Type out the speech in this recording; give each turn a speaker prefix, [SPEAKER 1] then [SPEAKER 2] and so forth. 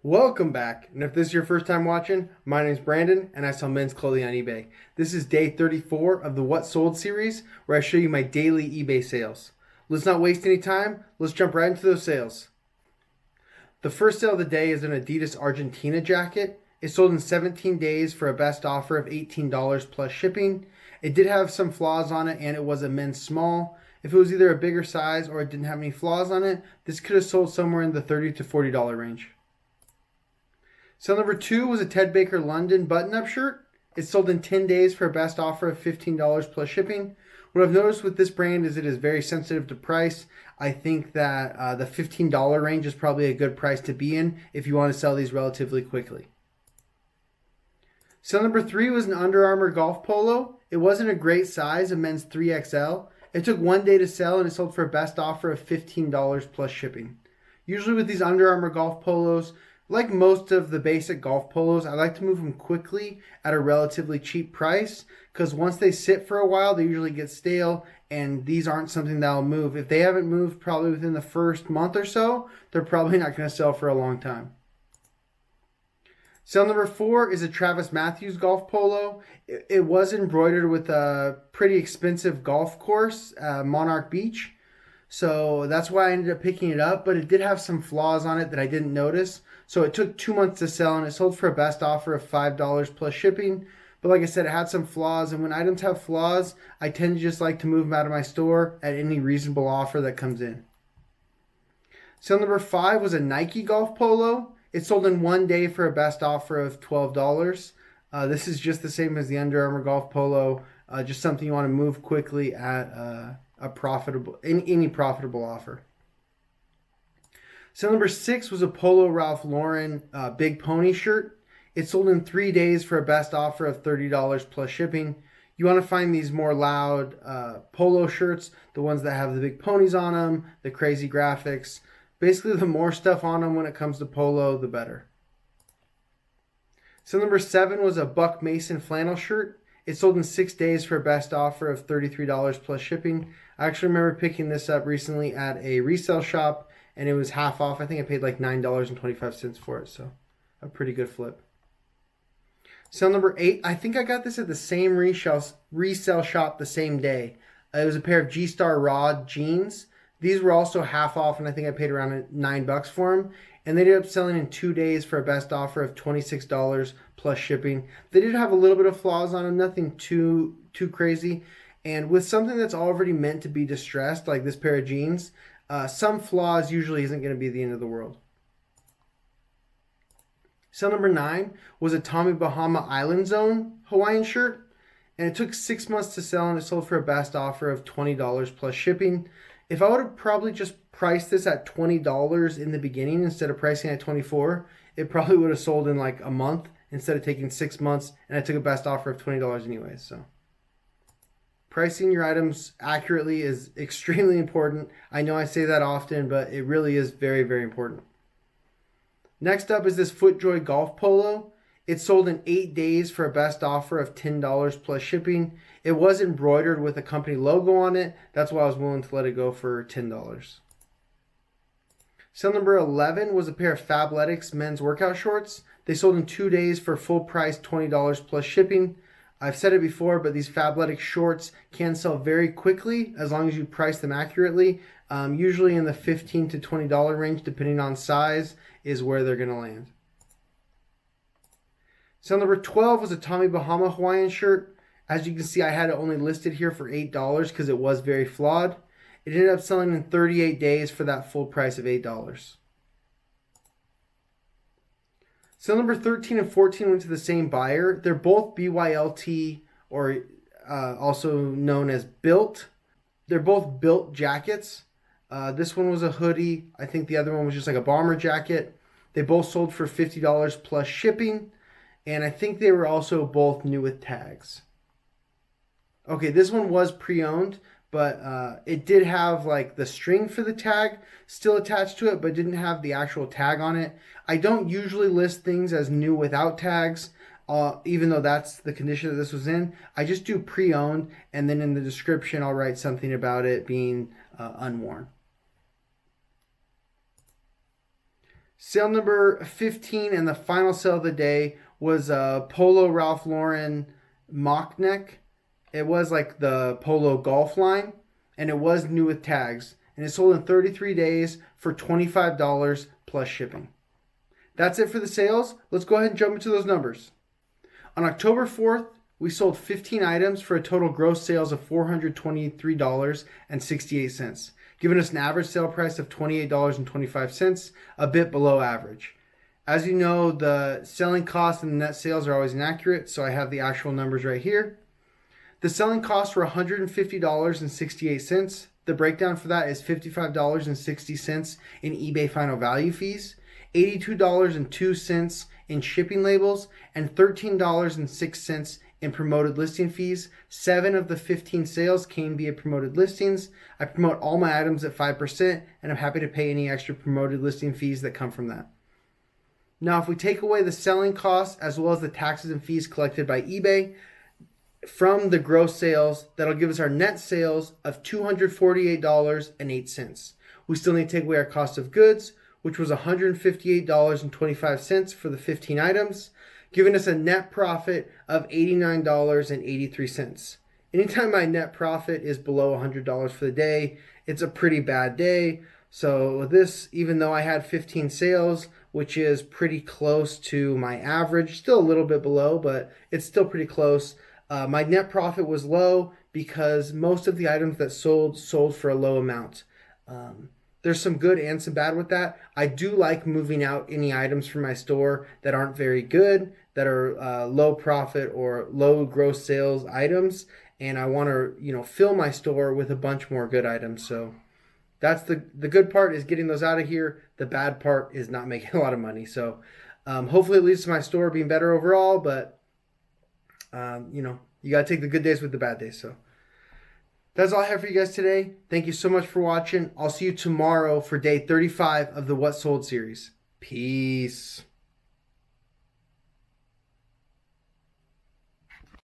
[SPEAKER 1] Welcome back, and if this is your first time watching, my name is Brandon, and I sell men's clothing on eBay. This is day 34 of the What Sold series, where I show you my daily eBay sales. Let's not waste any time, let's jump right into those sales. The first sale of the day is an Adidas Argentina jacket. It sold in 17 days for a best offer of $18 plus shipping. It did have some flaws on it, and it was a men's small. If it was either a bigger size or it didn't have any flaws on it, this could have sold somewhere in the $30 to $40 range. Sale number 2 was a Ted Baker London button-up shirt. It sold in 10 days for a best offer of $15 plus shipping. What I've noticed with this brand is it is very sensitive to price. I think that the $15 range is probably a good price to be in if you want to sell these relatively quickly. Sale number 3 was an Under Armour golf polo. It wasn't a great size, a men's 3XL. It took 1 day to sell and it sold for a best offer of $15 plus shipping. Usually with these Under Armour golf polos, like most of the basic golf polos, I like to move them quickly at a relatively cheap price because once they sit for a while, they usually get stale, and these aren't something that'll move. If they haven't moved probably within the first month or so, they're probably not going to sell for a long time. Sale number 4 is a Travis Matthews golf polo. It was embroidered with a pretty expensive golf course, Monarch Beach. So that's why I ended up picking it up, but it did have some flaws on it that I didn't notice. So it took 2 months to sell, and it sold for a best offer of $5 plus shipping. But like I said, it had some flaws, and when items have flaws, I tend to just like to move them out of my store at any reasonable offer that comes in. Sale number 5 was a Nike golf polo. It sold in 1 day for a best offer of $12. This is just the same as the Under Armour golf polo, just something you want to move quickly at any profitable offer. Sale number 6 was a Polo Ralph Lauren Big Pony shirt. It sold in 3 days for a best offer of $30 plus shipping. You want to find these more loud polo shirts, the ones that have the big ponies on them, the crazy graphics. Basically, the more stuff on them when it comes to polo, the better. Sale number 7 was a Buck Mason flannel shirt. It sold in 6 days for a best offer of $33 plus shipping. I actually remember picking this up recently at a resale shop, and it was half off. I think I paid like $9.25 for it, so a pretty good flip. Sale number 8, I think I got this at the same resale shop the same day. It was a pair of G-Star Raw jeans. These were also half off, and I think I paid around $9 for them. And they ended up selling in 2 days for a best offer of $26 plus shipping. They did have a little bit of flaws on them, nothing too crazy. And with something that's already meant to be distressed, like this pair of jeans, some flaws usually isn't going to be the end of the world. Sale number 9 was a Tommy Bahama Island Zone Hawaiian shirt. And it took 6 months to sell, and it sold for a best offer of $20 plus shipping. If I would have probably just priced this at $20 in the beginning instead of pricing at $24, it probably would have sold in like a month instead of taking 6 months, and I took a best offer of $20 anyway. So pricing your items accurately is extremely important. I know I say that often, but it really is very, very important. Next up is this FootJoy golf polo. It sold in 8 days for a best offer of $10 plus shipping. It was embroidered with a company logo on it. That's why I was willing to let it go for $10. Sale number 11 was a pair of Fabletics men's workout shorts. They sold in 2 days for full price $20 plus shipping. I've said it before, but these Fabletics shorts can sell very quickly as long as you price them accurately. Usually in the $15 to $20 range, depending on size, is where they're going to land. Sale number 12 was a Tommy Bahama Hawaiian shirt. As you can see, I had it only listed here for $8 because it was very flawed. It ended up selling in 38 days for that full price of $8. Sale number 13 and 14 went to the same buyer. They're both BYLT, or also known as Built. They're both Built jackets. This one was a hoodie. I think the other one was just like a bomber jacket. They both sold for $50 plus shipping. And I think they were also both new with tags. Okay, this one was pre-owned, but it did have like the string for the tag still attached to it, but didn't have the actual tag on it. I don't usually list things as new without tags, even though that's the condition that this was in. I just do pre-owned, and then in the description I'll write something about it being unworn. Sale number 15 and the final sale of the day was a Polo Ralph Lauren mock neck. It was like the Polo golf line, and it was new with tags. And it sold in 33 days for $25 plus shipping. That's it for the sales. Let's go ahead and jump into those numbers. On October 4th, we sold 15 items for a total gross sales of $423.68, giving us an average sale price of $28.25, a bit below average. As you know, the selling costs and the net sales are always inaccurate, so I have the actual numbers right here. The selling costs were $150.68. The breakdown for that is $55.60 in eBay final value fees, $82.02 in shipping labels, and $13.06 in promoted listing fees. 7 of the 15 sales came via promoted listings. I promote all my items at 5%, and I'm happy to pay any extra promoted listing fees that come from that. Now, if we take away the selling costs as well as the taxes and fees collected by eBay from the gross sales, that'll give us our net sales of $248.08. We still need to take away our cost of goods, which was $158.25 for the 15 items, giving us a net profit of $89.83. Anytime my net profit is below $100 for the day, it's a pretty bad day. So this, even though I had 15 sales, which is pretty close to my average, still a little bit below, but it's still pretty close. My net profit was low because most of the items that sold for a low amount. There's some good and some bad with that. I do like moving out any items from my store that aren't very good, that are low profit or low gross sales items, and I want to, fill my store with a bunch more good items. So that's the good part, is getting those out of here. The bad part is not making a lot of money. So hopefully it leads to my store being better overall, but you got to take the good days with the bad days. So that's all I have for you guys today. Thank you so much for watching. I'll see you tomorrow for day 35 of the What Sold series. Peace.